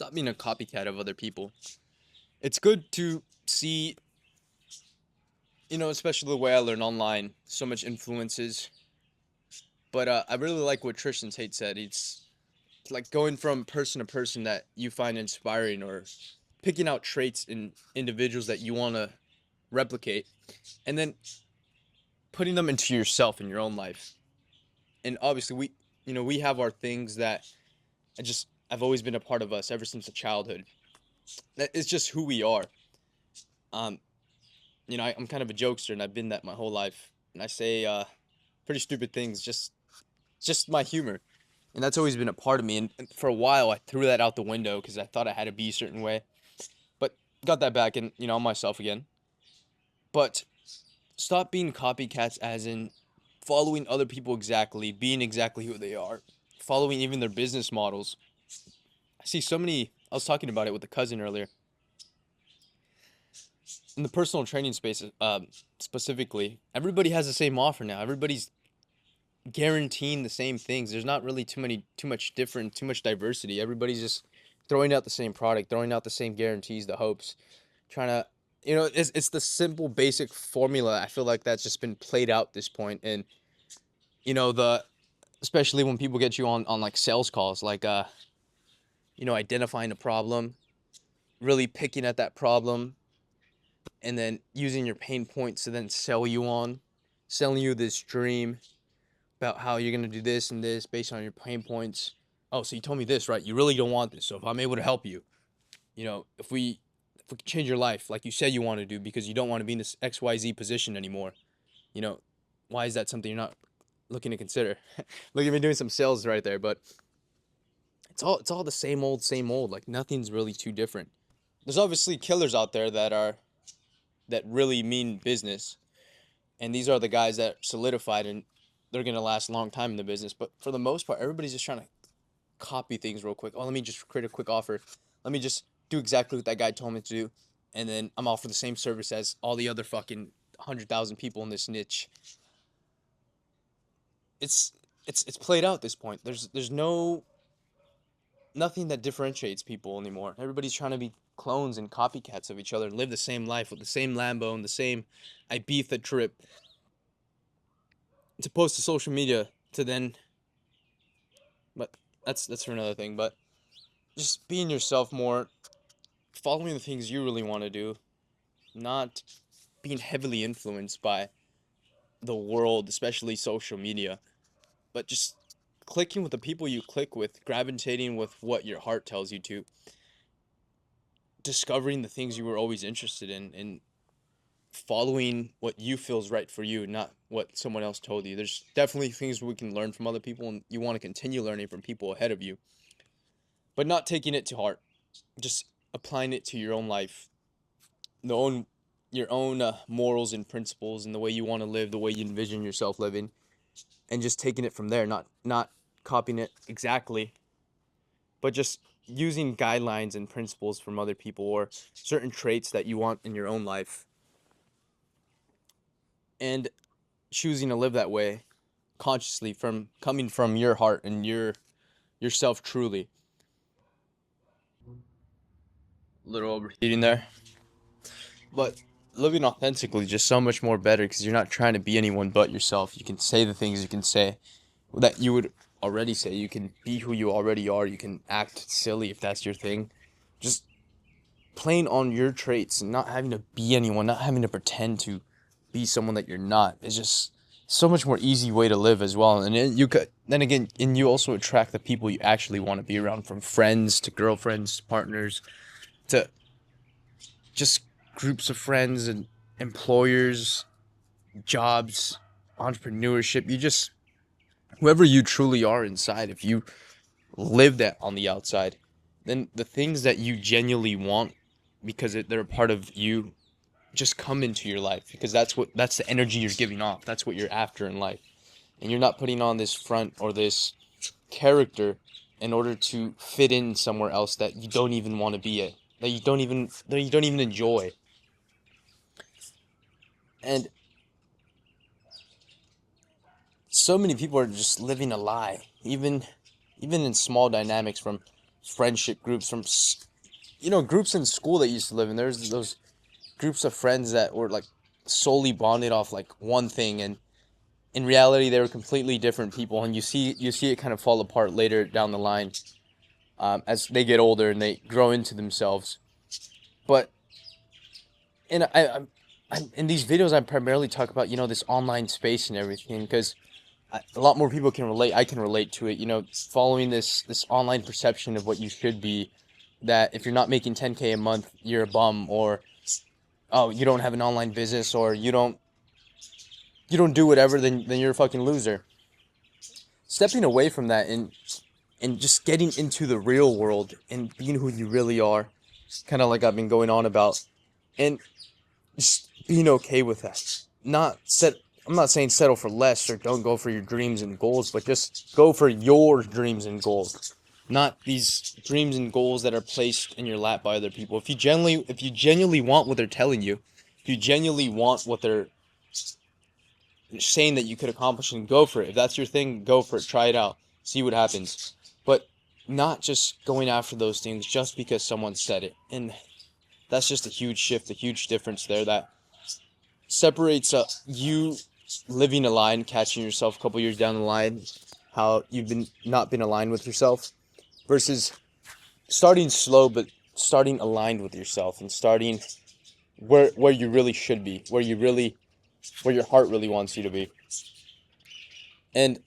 Stop being a copycat of other people. It's good to see, especially the way I learn online, so much influences. But I really like what Tristan Tate said. It's like going from person to person that you find inspiring, or picking out traits in individuals that you want to replicate, and then putting them into yourself in your own life. And obviously, we have our things that I've always been a part of us ever since the childhood. It's just who we are. Um, I'm kind of a jokester, and I've been that my whole life. And I say pretty stupid things, just my humor, and that's always been a part of me. And for a while, I threw that out the window because I thought I had to be a certain way, but got that back, and I'm myself again. But stop being copycats, as in following other people exactly, being exactly who they are, following even their business models. I see so many. I was talking about it with a cousin earlier in the personal training space, specifically. Everybody has the same offer now. Everybody's guaranteeing the same things. There's not really too much diversity. Everybody's just throwing out the same product, throwing out the same guarantees, the hopes, trying to, it's the simple basic formula. I feel like that's just been played out at this point. And the especially when people get you on like sales calls, like identifying a problem, really picking at that problem, and then using your pain points to then selling you this dream about how you're going to do this and this based on your pain points. Oh, so you told me this, right? You really don't want this. So if I'm able to help you, if we can change your life like you said you want to do, because you don't want to be in this XYZ position anymore, you know, why is that something you're not looking to consider? Look at me doing some sales right there, but it's all the same old. Like nothing's really too different. There's obviously killers out there that really mean business, and these are the guys that solidified, and they're gonna last a long time in the business. But for the most part, everybody's just trying to copy things real quick. Oh, let me just create a quick offer. Let me just do exactly what that guy told me to do, and then I'm offer the same service as all the other fucking 100,000 people in this niche. It's it's played out at this point. There's nothing that differentiates people anymore. Everybody's trying to be clones and copycats of each other and live the same life with the same Lambo and the same Ibiza trip to post to social media to then. But that's for another thing. But just being yourself more, following the things you really want to do, not being heavily influenced by the world, especially social media, but just clicking with the people you click with, gravitating with what your heart tells you to, discovering the things you were always interested in, and following what you feels right for you, not what someone else told you. There's definitely things we can learn from other people, and you want to continue learning from people ahead of you, but not taking it to heart. Just applying it to your own life, the own your own morals and principles, and the way you want to live, the way you envision yourself living, and just taking it from there. Not copying it exactly, but just using guidelines and principles from other people, or certain traits that you want in your own life, and choosing to live that way consciously, from coming from your heart and yourself truly. Little overheating there, but living authentically is just so much more better, because you're not trying to be anyone but yourself. You can say the things you can say that you would already say. You can be who you already are. You can act silly if that's your thing. Just playing on your traits and not having to be anyone, not having to pretend to be someone that you're not, is just so much more easy way to live as well. And you also attract the people you actually want to be around, from friends to girlfriends, partners, to just groups of friends and employers, jobs, entrepreneurship. You just, whoever you truly are inside, if you live that on the outside, then the things that you genuinely want, because they're a part of you, just come into your life, because that's the energy you're giving off. That's what you're after in life. And you're not putting on this front or this character in order to fit in somewhere else that you don't even want to be at, that you don't even enjoy. And so many people are just living a lie, even in small dynamics, from friendship groups from groups in school that you used to live in. There's those groups of friends that were like solely bonded off like one thing, and in reality they were completely different people, and you see it kind of fall apart later down the line, as they get older and they grow into themselves. But in in these videos I primarily talk about this online space and everything, because a lot more people can relate. I can relate to it. Following this online perception of what you should be, that if you're not making 10K a month, you're a bum, or oh, you don't have an online business, or you don't do whatever, then you're a fucking loser. Stepping away from that and just getting into the real world and being who you really are, kind of like I've been going on about, and just being okay with that. I'm not saying settle for less or don't go for your dreams and goals, but just go for your dreams and goals. Not these dreams and goals that are placed in your lap by other people. If you genuinely want what they're telling you, if you genuinely want what they're saying that you could accomplish, and go for it. If that's your thing, go for it. Try it out. See what happens. But not just going after those things just because someone said it. And that's just a huge shift, a huge difference there that separates you living aligned, catching yourself a couple years down the line, how you've not been aligned with yourself, versus starting slow but starting aligned with yourself, and starting where you really should be, where your heart really wants you to be. And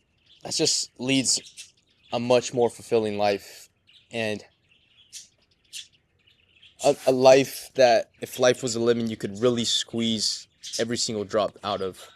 that just leads a much more fulfilling life, and a life that, if life was a lemon, you could really squeeze every single drop out of.